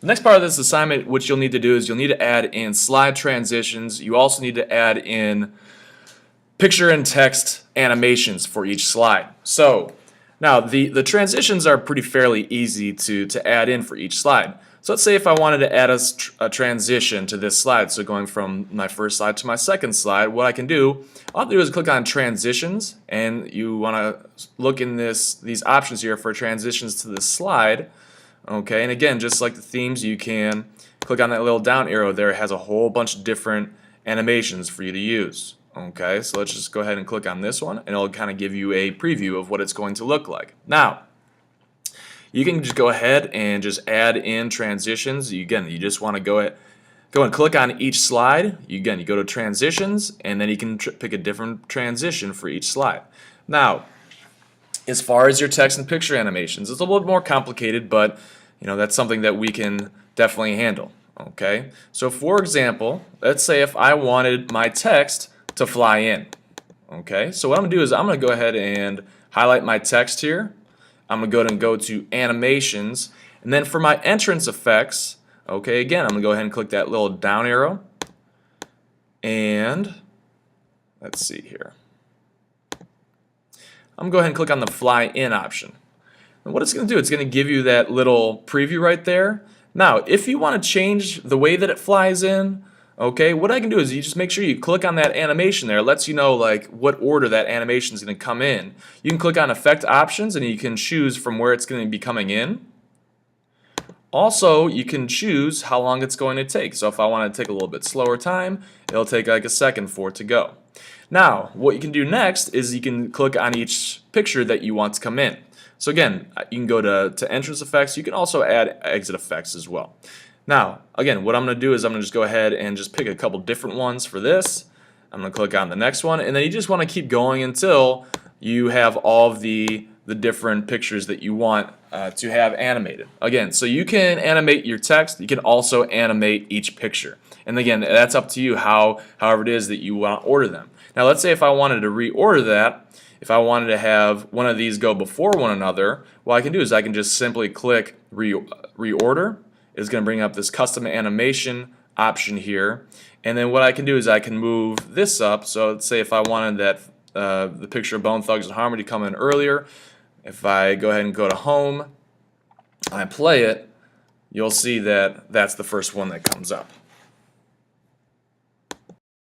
The next part of this assignment, what you'll need to do is you'll need to add in slide transitions. You also need to add in picture and text animations for each slide. So now the transitions are pretty fairly easy to add in for each slide. So let's say if I wanted to add a transition to this slide, so going from my first slide to my second slide, what I can do, all I have to do is click on transitions, and you want to look in these options here for transitions to this slide. Okay, and again, just like the themes, you can click on that little down arrow there. It has a whole bunch of different animations for you to use. Okay, so let's just go ahead and click on this one, and it'll kind of give you a preview of what it's going to look like. Now, you can just go ahead and just add in transitions. Again, you just want to go and click on each slide. You go to transitions, and then you can pick a different transition for each slide. Now, as far as your text and picture animations, it's a little bit more complicated, but that's something that we can definitely handle. Okay, so for example, let's say if I wanted my text to fly in. Okay, so what I'm gonna do is I'm gonna go ahead and highlight my text here. I'm gonna go to animations, and then for my entrance effects, okay, again, I'm gonna go ahead and click that little down arrow, and let's see here. I'm gonna go ahead and click on the fly in option. And what it's gonna do, it's gonna give you that little preview right there. Now, if you want to change the way that it flies in, okay, what I can do is you just make sure you click on that animation there. It lets you know like what order that animation is going to come in. You can click on effect options, and you can choose from where it's going to be coming in. Also, you can choose how long it's going to take. So if I want to take a little bit slower time, it'll take like a second for it to go. Now, what you can do next is you can click on each picture that you want to come in. So again, you can go to entrance effects. You can also add exit effects as well. Now, again, what I'm going to do is I'm going to just go ahead and just pick a couple different ones for this. I'm going to click on the next one, and then you just want to keep going until you have all of the different pictures that you want to have animated. Again, so you can animate your text. You can also animate each picture. And again, that's up to you however it is that you want to order them. Now, let's say if I wanted to reorder that, if I wanted to have one of these go before one another, what I can do is I can just simply click reorder. It's going to bring up this custom animation option here, and then what I can do is I can move this up. So let's say if I wanted that the picture of Bone Thugs-n-Harmony to come in earlier, if I go ahead and go to home, I play it, you'll see that that's the first one that comes up.